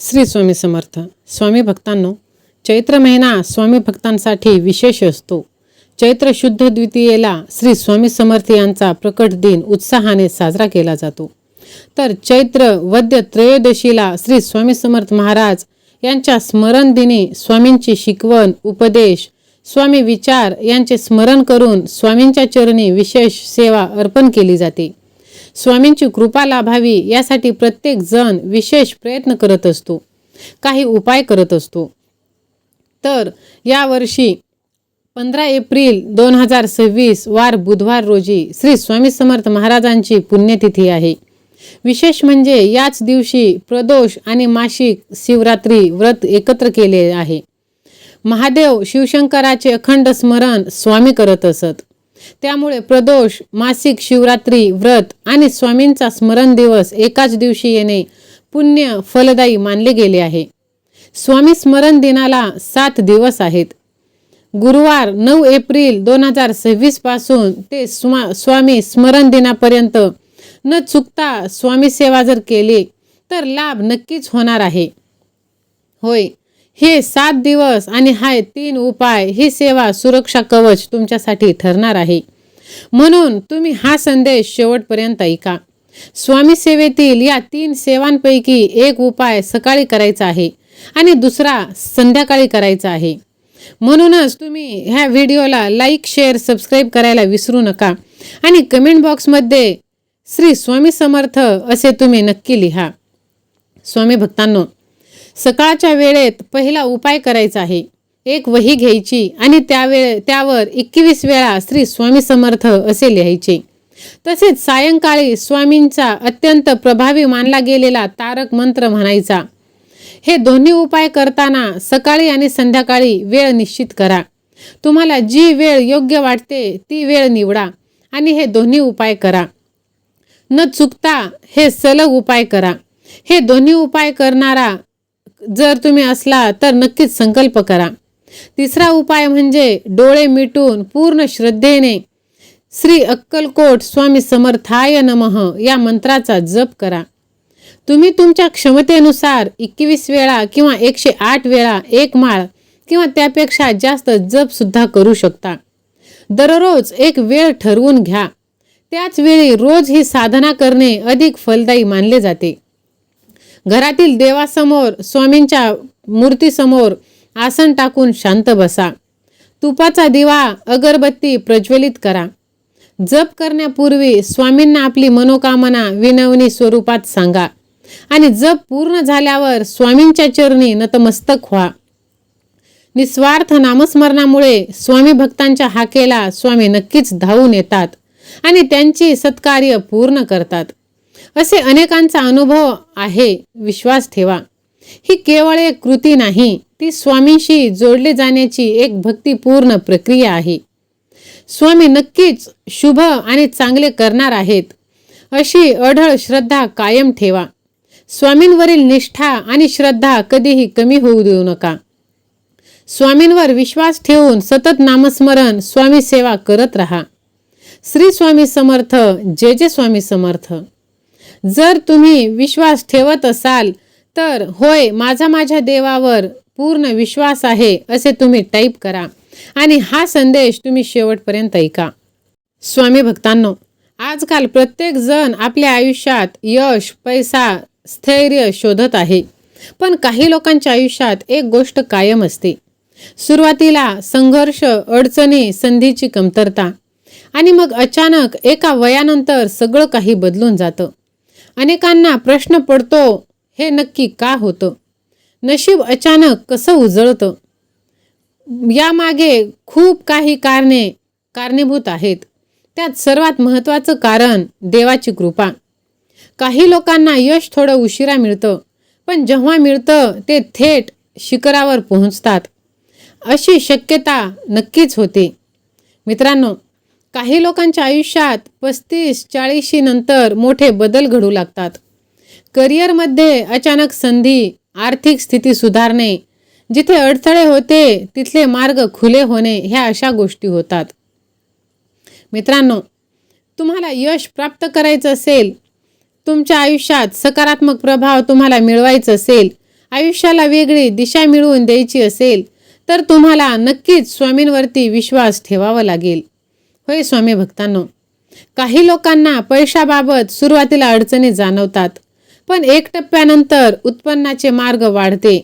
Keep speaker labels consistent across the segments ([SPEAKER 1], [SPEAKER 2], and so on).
[SPEAKER 1] श्री स्वामी समर्थ. स्वामी भक्तांनो, चैत्र महिना स्वामी भक्तांसाठी विशेष असतो. चैत्र शुद्ध द्वितीयेला श्री स्वामी समर्थ यांचा प्रकट दिन उत्साहाने साजरा केला जातो. तर चैत्र वद्य त्रयोदशीला श्री स्वामी समर्थ महाराज यांच्या स्मरण दिनी स्वामींची शिकवण, उपदेश, स्वामी विचार यांचे स्मरण करून स्वामींच्या चरणी विशेष सेवा अर्पण केली जाते. स्वामींची कृपा लाभावी यासाठी प्रत्येक जण विशेष प्रयत्न करत असतो, काही उपाय करत असतो. तर यावर्षी 15 एप्रिल 2026 वार बुधवार रोजी श्री स्वामी समर्थ महाराजांची पुण्यतिथी आहे. विशेष म्हणजे याच दिवशी प्रदोष आणि मासिक शिवरात्री व्रत एकत्र केले आहे. महादेव शिवशंकराचे अखंड स्मरण स्वामी करत असत. त्यामुळे प्रदोष, मासिक शिवरात्री व्रत आणि स्वामींचा स्मरण दिवस एकाच दिवशी येणे पुण्य फलदायी मानले गेले आहे. स्वामी स्मरण दिनाला 7 दिवस आहेत. गुरुवार 9 एप्रिल 2026 पासून ते स्वामी स्मरण दिनापर्यंत न चुकता स्वामी सेवा जर केली तर लाभ नक्कीच होणार आहे. होय, हे 7 दिवस आणि हा 3 उपाय, ही सेवा सुरक्षा कवच तुमच्यासाठी ठरणार आहे. म्हणून तुम्ही हा संदेश शेवटपर्यंत ऐका. स्वामी सेवेतील या 3 सेवांपैकी एक उपाय सकाळी करायचा आहे आणि दुसरा संध्याकाळी करायचा आहे. म्हणूनच तुम्ही ह्या व्हिडिओला लाईक, शेअर, सबस्क्राईब करायला विसरू नका आणि कमेंट बॉक्समध्ये श्री स्वामी समर्थ असे तुम्ही नक्की लिहा. स्वामी भक्तांनो, सकाळच्या वेळेत पहिला उपाय करायचा आहे. एक वही घ्यायची आणि त्यावर 21 वेळा श्री स्वामी समर्थ असे लिहायचे. तसेच सायंकाळी स्वामींचा अत्यंत प्रभावी मानला गेलेला तारक मंत्र म्हणायचा. हे दोन्ही उपाय करताना सकाळी आणि संध्याकाळी वेळ निश्चित करा. तुम्हाला जी वेळ योग्य वाटते ती वेळ निवडा आणि हे दोन्ही उपाय करा. न चुकता हे सलग उपाय करा. हे दोन्ही उपाय करणारा जर तुम्ही असला तर नक्कीच संकल्प करा. तिसरा उपाय म्हणजे डोळे मिटून पूर्ण श्रद्धेने श्री अक्कलकोट स्वामी समर्थाय नमः या मंत्राचा जप करा. तुम्ही तुमच्या क्षमतेनुसार 21 वेळा किंवा 108 वेळा एक माळ किंवा त्यापेक्षा जास्त जप सुद्धा करू शकता. दररोज एक वेळ ठरवून घ्या. त्याच वेळी रोज ही साधना करणे अधिक फलदायी मानले जाते. घरातील देवासमोर, स्वामींच्या मूर्तीसमोर आसन टाकून शांत बसा. तुपाचा दिवा, अगरबत्ती प्रज्वलित करा. जप करण्यापूर्वी स्वामींना आपली मनोकामना विनवणी स्वरूपात सांगा आणि जप पूर्ण झाल्यावर स्वामींच्या चरणी नतमस्तक व्हा. निस्वार्थ नामस्मरणामुळे स्वामी भक्तांच्या हाकेला स्वामी नक्कीच धावून येतात आणि त्यांची सत्कार्य पूर्ण करतात. असे अनेकांचा अनुभव आहे. विश्वास ठेवा, ही केवळ एक कृती नाही, ती स्वामींशी जोडले जाण्याची एक भक्तिपूर्ण प्रक्रिया आहे. स्वामी नक्कीच शुभ आणि चांगले करणार आहेत अशी अढळ श्रद्धा कायम ठेवा. स्वामींवरील निष्ठा आणि श्रद्धा कधीही कमी होऊ देऊ नका. स्वामींवर विश्वास ठेवून सतत नामस्मरण, स्वामी सेवा करत राहा. श्री स्वामी समर्थ. जय जय स्वामी समर्थ. जर तुम्ही विश्वास ठेवत असाल तर होय, माझ्या देवावर पूर्ण विश्वास आहे असे तुम्ही टाईप करा आणि हा संदेश तुम्ही शेवटपर्यंत ऐका. स्वामी भक्तांनो, आजकाल प्रत्येक जण आपल्या आयुष्यात यश, पैसा, स्थैर्य शोधत आहे. पण काही लोकांच्या आयुष्यात एक गोष्ट कायम असते. सुरुवातीला संघर्ष, अडचणी, संधीची कमतरता आणि मग अचानक एका वयानंतर सगळं काही बदलून जातं. अनेकांना प्रश्न पडतो, हे नक्की का होतं? नशीब अचानक कसं उजळतं? यामागे खूप काही कारणीभूत आहेत. त्यात सर्वात महत्त्वाचं कारण देवाची कृपा. काही लोकांना यश थोडं उशिरा मिळतं, पण जेव्हा मिळतं ते थेट शिखरावर पोहोचतात. अशी शक्यता नक्कीच होते. मित्रांनो, काही लोकांच्या आयुष्यात 35-40 नंतर मोठे बदल घडू लागतात. करिअरमध्ये अचानक संधी, आर्थिक स्थिती सुधारणे, जिथे अडथळे होते तिथले मार्ग खुले होणे, ह्या अशा गोष्टी होतात. मित्रांनो, तुम्हाला यश प्राप्त करायचं असेल, तुमच्या आयुष्यात सकारात्मक प्रभाव तुम्हाला मिळवायचा असेल आयुष्याला वेगळी दिशा मिळवून द्यायची असेल तर तुम्हाला नक्कीच स्वामींवरती विश्वास ठेवावा लागेल. होय स्वामी भक्तांनो, काही लोकांना पैशाबाबत सुरुवातीला अडचणी जाणवतात, पण एक टप्प्यानंतर उत्पन्नाचे मार्ग वाढते,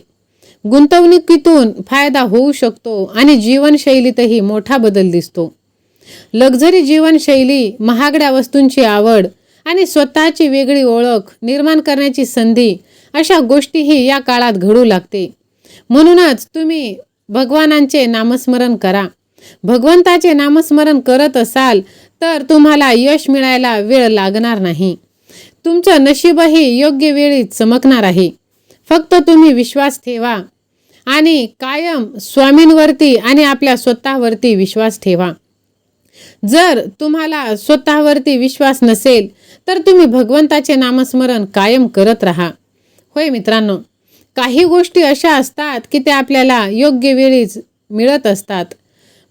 [SPEAKER 1] गुंतवणुकीतून फायदा होऊ शकतो आणि जीवनशैलीतही मोठा बदल दिसतो. लक्झरी जीवनशैली, महागड्या वस्तूंची आवड आणि स्वतःची वेगळी ओळख निर्माण करण्याची संधी, अशा गोष्टीही या काळात घडू लागते. म्हणूनच तुम्ही भगवानांचे नामस्मरण करा. भगवंताचे नामस्मरण करत असाल तर तुम्हाला यश मिळायला वेळ लागणार नाही. तुमचं नशीबही योग्य वेळी चमकणार आहे. फक्त तुम्ही विश्वास ठेवा आणि कायम स्वामींवरती आणि आपल्या स्वतःवरती विश्वास ठेवा. जर तुम्हाला स्वतःवरती विश्वास नसेल तर तुम्ही भगवंताचे नामस्मरण कायम करत राहा. होय मित्रांनो, काही गोष्टी अशा असतात की त्या आपल्याला योग्य वेळीच मिळत असतात.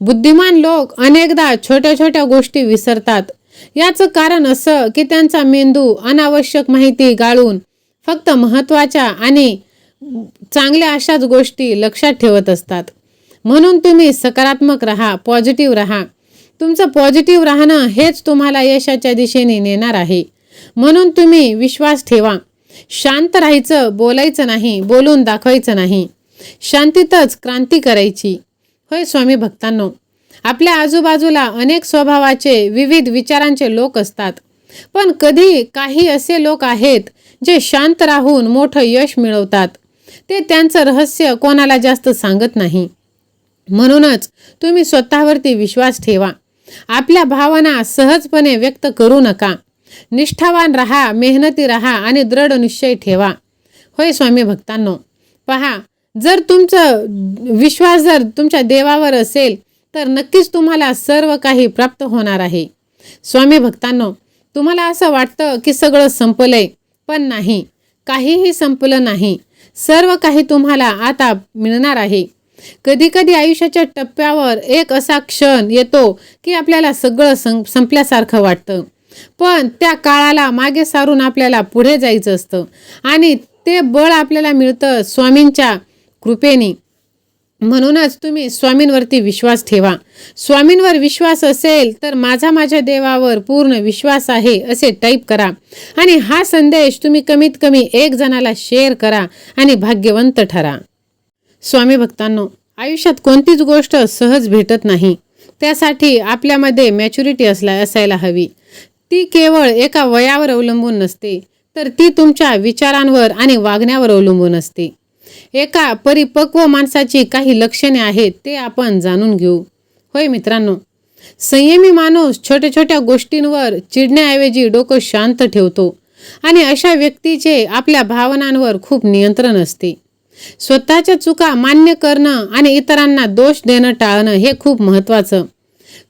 [SPEAKER 1] बुद्धिमान लोक अनेकदा छोट्या छोट्या गोष्टी विसरतात. याचं कारण असं की त्यांचा मेंदू अनावश्यक माहिती गाळून फक्त महत्त्वाच्या आणि चांगल्या अशाच गोष्टी लक्षात ठेवत असतात. म्हणून तुम्ही सकारात्मक राहा, पॉझिटिव्ह राहा. तुमचं पॉझिटिव्ह राहणं हेच तुम्हाला यशाच्या दिशेने नेणार आहे. म्हणून तुम्ही विश्वास ठेवा. शांत राहायचं, बोलायचं नाही, बोलून दाखवायचं नाही. शांतीतच क्रांती करायची. होय स्वामी भक्तांनो, आपल्या आजूबाजूला अनेक स्वभावाचे, विविध विचारांचे लोक असतात, पण कधी काही असे लोक आहेत जे शांत राहून मोठं यश मिळवतात. ते त्यांचं रहस्य कोणाला जास्त सांगत नाही. म्हणूनच तुम्ही स्वतःवरती विश्वास ठेवा. आपल्या भावना सहजपणे व्यक्त करू नका. निष्ठावान राहा, मेहनती राहा आणि दृढ निश्चय ठेवा. होय स्वामी भक्तांनो, पहा, जर तुमचं विश्वास जर तुमच्या देवावर असेल तर नक्कीच तुम्हाला सर्व काही प्राप्त होणार आहे. स्वामी भक्तांनो, तुम्हाला असं वाटतं की सगळं संपलंय, पण नाही, काहीही संपलं नाही. सर्व काही तुम्हाला आता मिळणार आहे. कधीकधी आयुष्याच्या टप्प्यावर एक असा क्षण येतो की आपल्याला सगळं संपल्यासारखं वाटतं, पण त्या काळाला मागे सारून आपल्याला पुढे जायचं असतं आणि ते बळ आपल्याला मिळतं स्वामींच्या कृपेने. म्हणूनच तुम्ही स्वामींवरती विश्वास ठेवा. स्वामींवर विश्वास असेल तर माझ्या देवावर पूर्ण विश्वास आहे असे टाईप करा आणि हा संदेश तुम्ही कमीत कमी 1 जणाला शेअर करा आणि भाग्यवंत ठरा. स्वामी भक्तांनो, आयुष्यात कोणतीच गोष्ट सहज भेटत नाही. त्यासाठी आपल्यामध्ये मॅच्युरिटी असायला हवी. ती केवळ एका वयावर अवलंबून नसते, तर ती तुमच्या विचारांवर आणि वागण्यावर अवलंबून असते. एका परिपक्व माणसाची काही लक्षणे आहेत, ते आपण जाणून घेऊ. होय मित्रांनो, संयमी माणूस छोट्या छोट्या गोष्टींवर चिडण्याऐवजी डोकं शांत ठेवतो आणि अशा व्यक्तीचे आपल्या भावनांवर खूप नियंत्रण असते. स्वतःच्या चुका मान्य करणं आणि इतरांना दोष देणं टाळणं हे खूप महत्त्वाचं.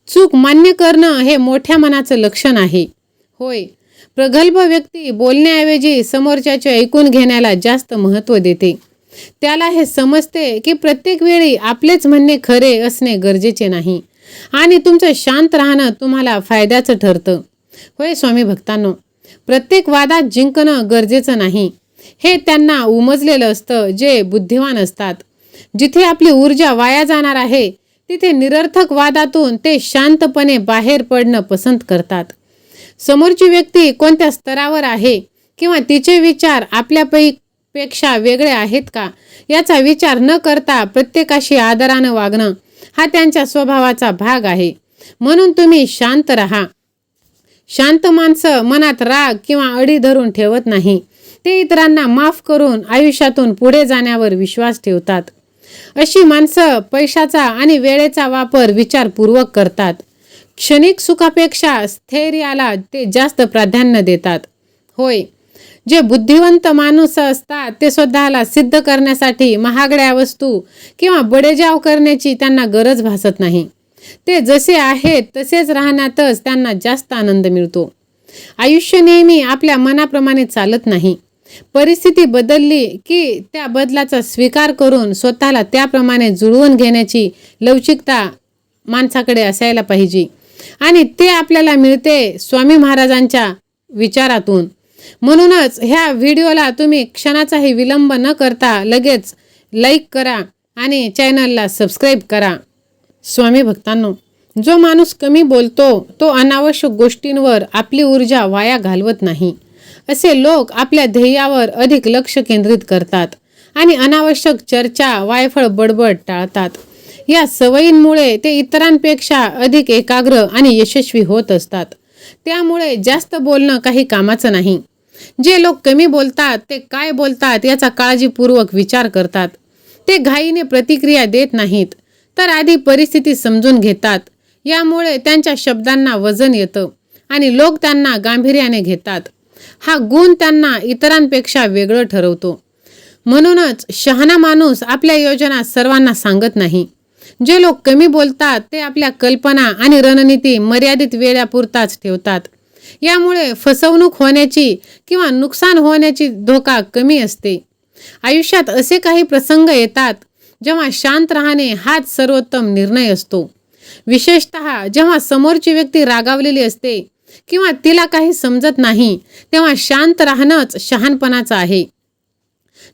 [SPEAKER 1] चूक मान्य करणं हे मोठ्या मनाचं लक्षण आहे. होय, प्रगल्भ व्यक्ती बोलण्याऐवजी समोरच्याचे ऐकून घेण्याला जास्त महत्त्व देते. त्याला हे समजते की प्रत्येक वेळी आपलेच म्हणणे खरे असणे गरजेचे नाही आणि तुमचं शांत राहणं तुम्हाला फायद्याचं ठरतं. होय स्वामी भक्तांनो, प्रत्येक वादात जिंकणं गरजेचं नाही, हे त्यांना उमजलेलं असतं जे बुद्धिमान असतात. जिथे आपली ऊर्जा वाया जाणार आहे तिथे निरर्थक वादातून ते शांतपणे बाहेर पडणं पसंत करतात. समोरची व्यक्ती कोणत्या स्तरावर आहे किंवा तिचे विचार आपल्यापेक्षा वेगळे आहेत का याचा विचार न करता प्रत्येकाशी आदरानं वागणं हा त्यांच्या स्वभावाचा भाग आहे. म्हणून तुम्ही शांत राहा. शांत माणसं मनात राग किंवा अडी धरून ठेवत नाही. ते इतरांना माफ करून आयुष्यातून पुढे जाण्यावर विश्वास ठेवतात. अशी माणसं पैशाचा आणि वेळेचा वापर विचारपूर्वक करतात. क्षणिक सुखापेक्षा स्थैर्याला ते जास्त प्राधान्य देतात. होय, जे बुद्धिवंत माणूस असतात ते स्वतःला सिद्ध करण्यासाठी महागड्या वस्तू किंवा बडेजाव करण्याची त्यांना गरज भासत नाही. ते जसे आहेत तसेच राहण्यातच त्यांना जास्त आनंद मिळतो. आयुष्य नेहमी आपल्या मनाप्रमाणे चालत नाही. परिस्थिती बदलली की त्या बदलाचा स्वीकार करून स्वतःला त्याप्रमाणे जुळवून घेण्याची लवचिकता माणसाकडे असायला पाहिजे आणि ते आपल्याला मिळते स्वामी महाराजांच्या विचारातून. म्हणूनच ह्या व्हिडिओला तुम्ही क्षणाचाही विलंब न करता लगेच लाईक करा आणि चॅनलला सबस्क्राईब करा. स्वामी भक्तांनो, जो माणूस कमी बोलतो तो अनावश्यक गोष्टींवर आपली ऊर्जा वाया घालवत नाही. असे लोक आपल्या ध्येयावर अधिक लक्ष केंद्रित करतात आणि अनावश्यक चर्चा, वायफळ बडबड टाळतात. या सवयींमुळे ते इतरांपेक्षा अधिक एकाग्र आणि यशस्वी होत असतात. त्यामुळे जास्त बोलणं काही कामाचं नाही. जे लोक कमी बोलतात ते काय बोलतात याचा काळजीपूर्वक विचार करतात. ते घाईने प्रतिक्रिया देत नाहीत, तर आधी परिस्थिती समजून घेतात. यामुळे त्यांच्या शब्दांना वजन येतं आणि लोक त्यांना गांभीर्याने घेतात. हा गुण त्यांना इतरांपेक्षा वेगळं ठरवतो. म्हणूनच शहाणा माणूस आपल्या योजना सर्वांना सांगत नाही. जे लोक कमी बोलतात ते आपल्या कल्पना आणि रणनीती मर्यादित वेळापुरताच ठेवतात. यामुळे फसवणूक होण्याची किंवा नुकसान होण्याची धोका कमी असते. आयुष्यात असे काही प्रसंग येतात जेव्हा शांत राहणे हाच सर्वोत्तम निर्णय असतो. विशेषतः जेव्हा समोरची व्यक्ती रागावलेली असते किंवा तिला काही समजत नाही, तेव्हा शांत राहणंच शहाणपणाचं आहे.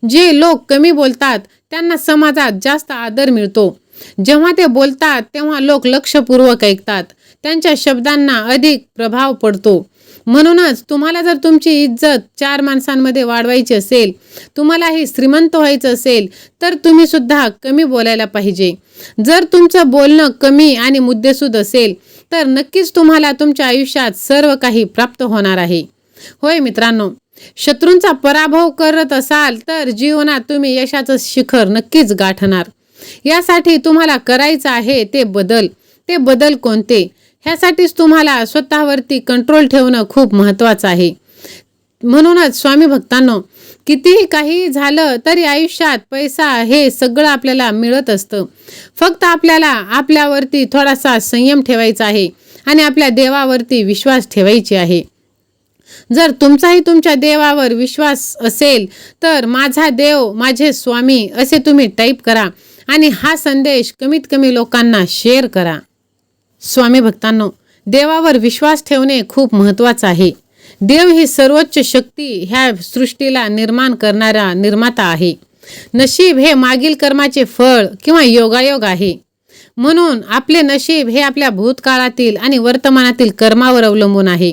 [SPEAKER 1] जे लोक कमी बोलतात त्यांना समाजात जास्त आदर मिळतो. जेव्हा ते बोलतात तेव्हा लोक लक्षपूर्वक ऐकतात. त्यांच्या शब्दांना अधिक प्रभाव पडतो. म्हणूनच तुम्हाला जर तुमची इज्जत 4 माणसांमध्ये वाढवायची असेल, तुम्हालाही श्रीमंत व्हायचं असेल, तर तुम्ही सुद्धा कमी बोलायला पाहिजे. जर तुमचं बोलणं कमी आणि मुद्देसूद असेल तर नक्कीच तुम्हाला तुमच्या आयुष्यात सर्व काही प्राप्त होणार आहे. होय मित्रांनो, शत्रूंचा पराभव करत असाल तर जीवनात तुम्ही यशाचं शिखर नक्कीच गाठणार. यासाठी तुम्हाला करायचं आहे ते बदल कोणते? ह्यासाठीच तुम्हाला स्वतःवरती कंट्रोल ठेवणं खूप महत्त्वाचं आहे. म्हणूनच स्वामी भक्तांनो, कितीही काही झालं तरी आयुष्यात पैसा हे सगळं आपल्याला मिळत असतं. फक्त आपल्याला आपल्यावरती थोडासा संयम ठेवायचा आहे आणि आपल्या देवावरती विश्वास ठेवायचे आहे. जर तुमचाही तुमच्या देवावर विश्वास असेल तर माझा देव माझे स्वामी असे तुम्ही टाईप करा आणि हा संदेश कमीत कमी लोकांना शेअर करा. स्वामी भक्तांनो, देवावर विश्वास ठेवणे खूप महत्त्वाचं आहे. देव ही सर्वोच्च शक्ती ह्या सृष्टीला निर्माण करणारा निर्माता आहे. नशीब हे मागील कर्माचे फळ किंवा योगायोग आहे. म्हणून आपले नशीब हे आपल्या भूतकाळातील आणि वर्तमानातील कर्मावर अवलंबून आहे.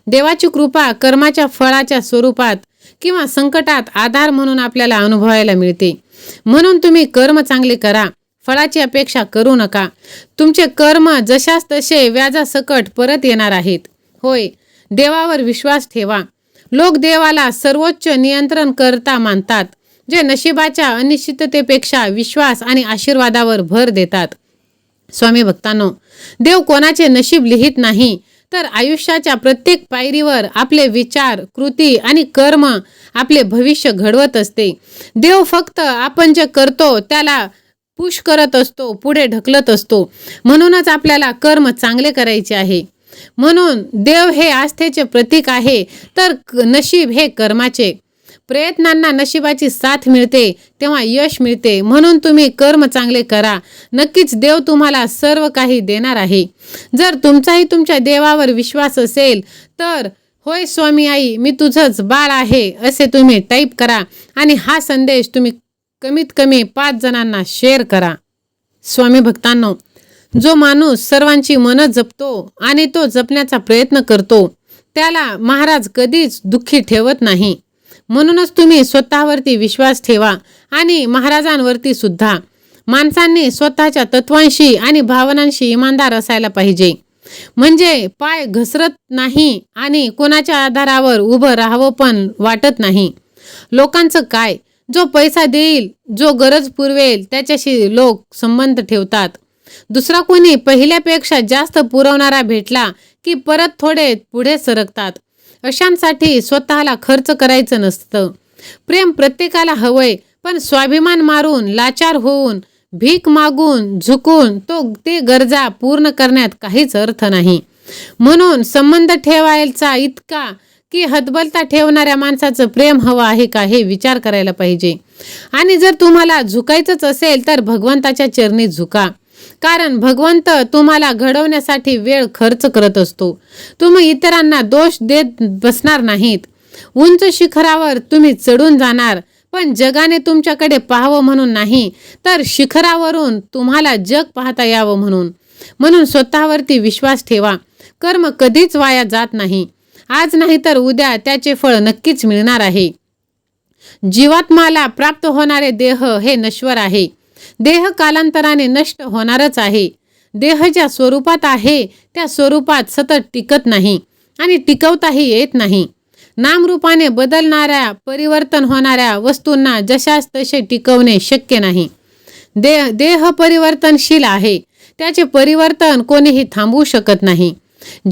[SPEAKER 1] देवाची कृपा कर्माच्या फळाच्या स्वरूपात किंवा संकटात आधार म्हणून आपल्याला अनुभवायला मिळते. म्हणून तुम्ही कर्म चांगले करा, फळाची अपेक्षा करू नका. तुमचे कर्म जशास तसे व्याजासकट परत येणार आहेत. होय, देवावर विश्वास ठेवा. लोक देवाला सर्वोच्च नियंत्रणकर्ता मानतात, जे नशिबाच्या अनिश्चिततेपेक्षा विश्वास आणि आशीर्वादावर भर देतात. स्वामी भक्तांनो, देव कोणाचे नशीब लिहित नाही, तर आयुष्याच्या प्रत्येक पायरीवर आपले विचार, कृती आणि कर्म आपले भविष्य घडवत असते. देव फक्त आपण जे करतो त्याला पुश करत असतो, पुढे ढकलत असतो. म्हणूनच आपल्याला कर्म चांगले करायचे आहे. म्हणून देव हे आस्थेचे प्रतीक आहे, तर नशीब हे कर्माचे. प्रयत्नांना नशिबाची साथ मिळते तेव्हा यश मिळते. म्हणून तुम्ही कर्म चांगले करा, नक्कीच देव तुम्हाला सर्व काही देणार आहे. जर तुमचाही तुमच्या देवावर विश्वास असेल तर होय स्वामी आई, मी तुझंच बाळ आहे असे तुम्ही टाईप करा आणि हा संदेश तुम्ही कमीत कमी 5 जणांना शेअर करा. स्वामी भक्तांनो, जो माणूस सर्वांची मनं जपतो आणि तो जपण्याचा प्रयत्न करतो त्याला महाराज कधीच दुःखी ठेवत नाही. म्हणूनच तुम्ही स्वतःवरती विश्वास ठेवा आणि महाराजांवरती सुद्धा. माणसांनी स्वतःच्या तत्वांशी आणि भावनांशी इमानदार असायला पाहिजे. म्हणजे पाय घसरत नाही आणि कोणाच्या आधारावर उभं राहावं पण वाटत नाही. लोकांचं काय? जो पैसा देईल, जो गरज पुरवेल त्याच्याशी लोक संबंध ठेवतात. दुसरा कोणी पहिल्यापेक्षा जास्त पुरवणारा भेटला की परत थोडे पुढे सरकतात. अशांसाठी स्वतःला खर्च करायचं नसतं. प्रेम प्रत्येकाला हवंय, पण स्वाभिमान मारून, लाचार होऊन, भीक मागून, झुकून ते गरजा पूर्ण करण्यात काहीच अर्थ नाही. म्हणून संबंध ठेवायचा इतका की हतबलता ठेवणाऱ्या माणसाचं प्रेम हवं आहे का हे विचार करायला पाहिजे. आणि जर तुम्हाला झुकायचंच असेल तर भगवंताच्या चरणी झुका. कारण भगवंत तुम्हाला घडवण्यासाठी वेळ खर्च करत असतो. तुम्ही इतरांना दोष देत बसणार नाहीत. उंच शिखरावर तुम्ही चढून जाणार, पण जगाने तुमच्याकडे पाहावं म्हणून नाही, तर शिखरावरून तुम्हाला जग पाहता यावं म्हणून. म्हणून स्वतःवरती विश्वास ठेवा. कर्म कधीच वाया जात नाही. आज नाही तर उद्या त्याचे फळ नक्कीच मिळणार आहे. जीवात्माला प्राप्त होणारे देह हे नश्वर आहे. देह कालांतराने नष्ट होणारच आहे. देह ज्या स्वरूपात आहे त्या स्वरूपात सतत टिकत नाही आणि टिकवताही येत नाही. नामरूपाने बदलणाऱ्या, परिवर्तन होणाऱ्या वस्तूंना जशास तसे टिकवणे शक्य नाही. देह परिवर्तनशील आहे. त्याचे परिवर्तन कोणीही थांबवू शकत नाही.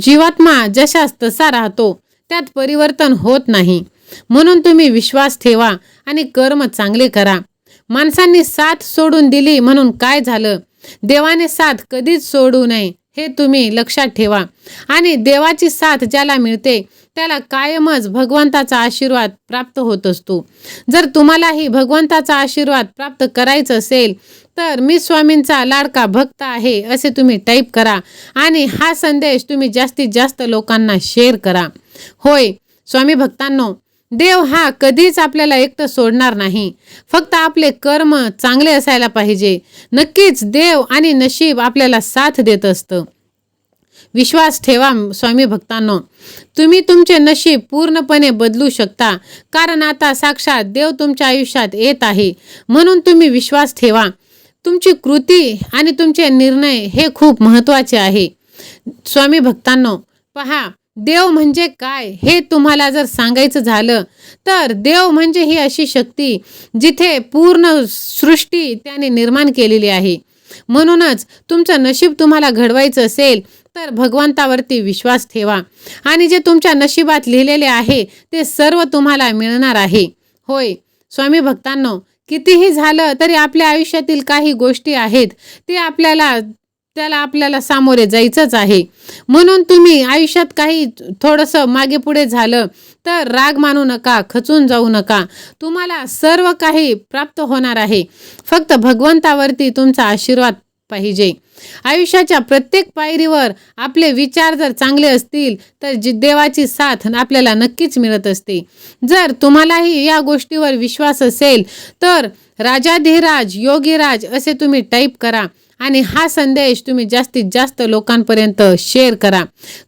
[SPEAKER 1] जीवात्मा जशास तसा राहतो, त्यात परिवर्तन होत नाही. म्हणून तुम्ही विश्वास ठेवा आणि कर्म चांगले करा. माणसांनी साथ सोडून दिली म्हणून काय झालं? देवाने साथ कधीच सोडू नये हे तुम्ही लक्षात ठेवा. आणि देवाची साथ ज्याला मिळते त्याला कायमच भगवंताचा आशीर्वाद प्राप्त होत असतो. जर तुम्हालाही भगवंताचा आशीर्वाद प्राप्त करायचा असेल तर मी स्वामींचा लाडका भक्त आहे असे तुम्ही टाईप करा आणि हा संदेश तुम्ही जास्तीत जास्त लोकांना शेअर करा. होय स्वामी भक्तांनो, देव हा कधीच आपल्याला एकटं सोडणार नाही. फक्त आपले कर्म चांगले असायला पाहिजे. नक्कीच देव आणि नशीब आपल्याला साथ देत असतं. विश्वास ठेवा स्वामी भक्तांनो, तुम्ही तुमचे नशीब पूर्णपणे बदलू शकता. कारण आता साक्षात देव तुमच्या आयुष्यात येत आहे. म्हणून तुम्ही विश्वास ठेवा. तुमची कृती आणि तुमचे निर्णय हे खूप महत्त्वाचे आहे. स्वामी भक्तांनो, पहा, देव म्हणजे काय हे तुम्हाला जर सांगायचं झालं तर देव म्हणजे ही अशी शक्ती जिथे पूर्ण सृष्टी त्याने निर्माण केलेली आहे. म्हणूनच तुमचं नशीब तुम्हाला घडवायचं असेल तर भगवंतावरती विश्वास ठेवा आणि जे तुमच्या नशिबात लिहिलेले आहे ते सर्व तुम्हाला मिळणार आहे. होय स्वामी भक्तांनो, कितीही झालं तरी आपल्या आयुष्यातील काही गोष्टी आहेत ते आपल्याला सामोरे जायचंच आहे. म्हणून तुम्ही आयुष्यात काही थोडंसं मागे पुढे झालं तर राग मानू नका, खचून जाऊ नका. तुम्हाला सर्व काही प्राप्त होणार आहे. फक्त भगवंतावरती तुमचा आशीर्वाद पाहिजे. आयुष्याच्या प्रत्येक पायरीवर आपले विचार जर चांगले असतील तर देवाची साथ आपल्याला नक्कीच मिळत असते. जर तुम्हालाही या गोष्टीवर विश्वास असेल तर राजाधिराज योगीराज असे तुम्ही टाईप करा आणि हा संदेश तुम्ही जास्तीत जास्त लोकांपर्यंत शेअर करा.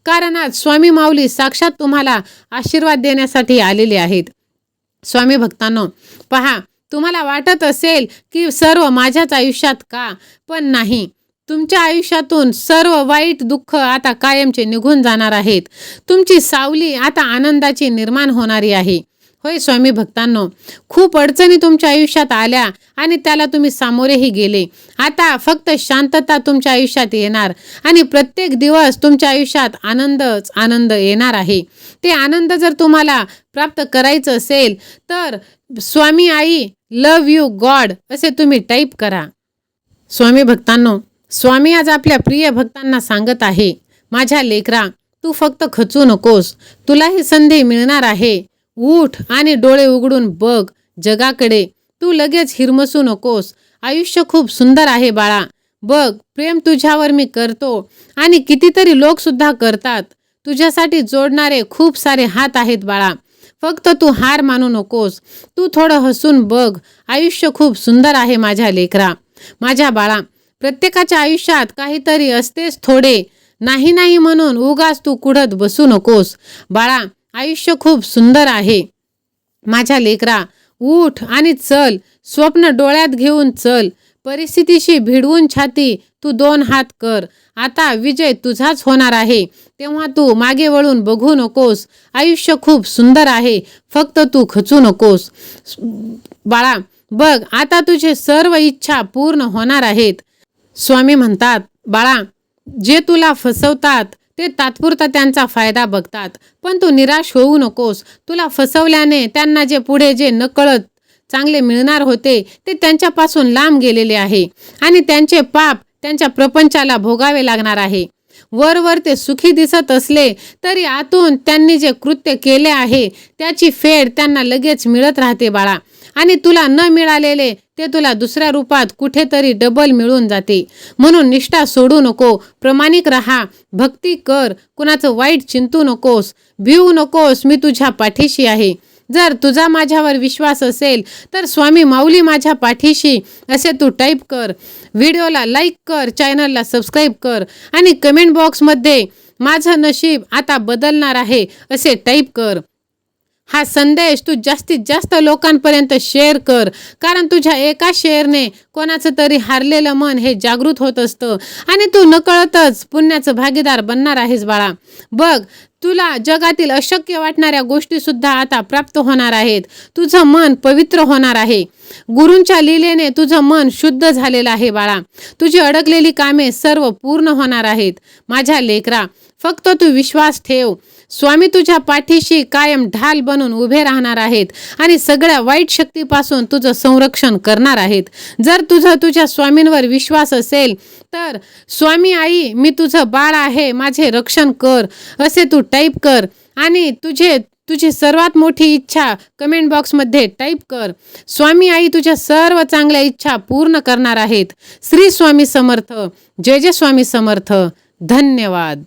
[SPEAKER 1] कारण आज स्वामी माऊली साक्षात तुम्हाला आशीर्वाद देण्यासाठी आलेले आहेत. स्वामी भक्तांनो, पहा, तुम्हाला वाटत असेल की सर्व माझ्याच आयुष्यात का, पण नाही. तुमच्या आयुष्यातून सर्व वाईट दुःख आता कायमचे निघून जाणार आहेत. तुमची सावली आता आनंदाची निर्माण होणारी आहे. होय स्वामी भक्तांनो, खूप अडचणी तुमच्या आयुष्यात आल्या आणि त्याला तुम्ही सामोरेही गेले. आता फक्त शांतता तुमच्या आयुष्यात येणार आणि प्रत्येक दिवस तुमच्या आयुष्यात आनंदच आनंद येणार आहे. ते आनंद जर तुम्हाला प्राप्त करायचं असेल तर स्वामी आई लव यू गॉड असे तुम्ही टाईप करा. स्वामी भक्तांनो, स्वामी आज आपल्या प्रिय भक्तांना सांगत आहे, माझ्या लेकरा, तू फक्त खचू नकोस. तुला ही संधी मिळणार आहे. उठ आणि डोळे उघडून बघ जगाकडे. तू लगेच हिरमसू नकोस. आयुष्य खूप सुंदर आहे बाळा. बघ, प्रेम तुझ्यावर मी करतो आणि कितीतरी लोक सुद्धा करतात. तुझ्यासाठी जोडणारे खूप सारे हात आहेत बाळा. फक्त तू हार मानू नकोस. तू थोडं हसून बघ. आयुष्य खूप सुंदर आहे माझ्या लेकरा. माझ्या बाळा, प्रत्येकाच्या आयुष्यात काहीतरी असतेच थोडे. नाही नाही म्हणून उगाच तू कुढत बसू नकोस. बाळा, आयुष्य खूप सुंदर आहे. माझ्या लेकरा, उठ आणि चल. स्वप्न डोळ्यात घेऊन चल. परिस्थितीशी भिडवून छाती तू 2 हात कर. आता विजय तुझाच होणार आहे. तेव्हा तू मागे वळून बघू नकोस. आयुष्य खूप सुंदर आहे. फक्त तू खचू नकोस. बाळा, बघ, आता तुझे सर्व इच्छा पूर्ण होणार आहेत. स्वामी म्हणतात, बाळा, जे तुला फसवतात ते तात्पुरता त्यांचा फायदा बघतात, पण तू निराश होऊ नकोस. तुला फसवल्याने त्यांना जे नकळत चांगले मिळणार होते ते त्यांच्यापासून लांब गेलेले आहे आणि त्यांचे पाप त्यांच्या प्रपंचाला भोगावे लागणार आहे. वरवर ते सुखी दिसत असले तरी आतून त्यांनी जे कृत्य केले आहे त्याची फेड त्यांना लगेच मिळत राहते बाळा. आणि तुला न मिळालेले ते तुला दुसऱ्या रूपात कुठेतरी डबल मिळून जाते. म्हणून निष्ठा सोडू नको, प्रामाणिक राहा, भक्ती कर, कुणाचं वाईट चिंतू नकोस, भिवू नकोस, मी तुझ्या पाठीशी आहे. जर तुझा माझ्यावर विश्वास असेल तर स्वामी माऊली माझ्या पाठीशी असे तू टाईप कर. व्हिडिओला लाईक कर, चॅनलला सबस्क्राईब कर आणि कमेंट बॉक्समध्ये माझं नशीब आता बदलणार आहे असे टाईप कर. हा संदेश तू जास्तीत जास्त लोकांपर्यंत शेअर कर, कारण तुझ्या एका शेअरने कोणाचं तरी हारलेलं मन हे जागृत होत असतं आणि तू नकळतच पुण्याचं भागीदार बनणार आहेस बाळा. बघ, तुला जगातील अशक्य वाटणाऱ्या गोष्टीसुद्धा आता प्राप्त होणार आहेत. तुझं मन पवित्र होणार आहे. गुरूंच्या लीलेने तुझं मन शुद्ध झालेलं आहे बाळा. तुझी अडकलेली कामे सर्व पूर्ण होणार आहेत. माझ्या लेकरा, फक्त तू विश्वास ठेव. स्वामी तुझ्या पाठीशी कायम ढाल बनून उभे राहणार आहेत आणि सगळ्या वाईट शक्तीपासून तुझं संरक्षण करणार आहेत. जर तुझ्या स्वामींवर विश्वास असेल तर स्वामी आई मी तुझं बाळ आहे, माझे रक्षण कर असे तू टाईप कर आणि तुझी सर्वात मोठी इच्छा कमेंट बॉक्समध्ये टाईप कर. स्वामी आई तुझ्या सर्व चांगल्या इच्छा पूर्ण करणार आहेत. श्री स्वामी समर्थ. जय जय स्वामी समर्थ. धन्यवाद.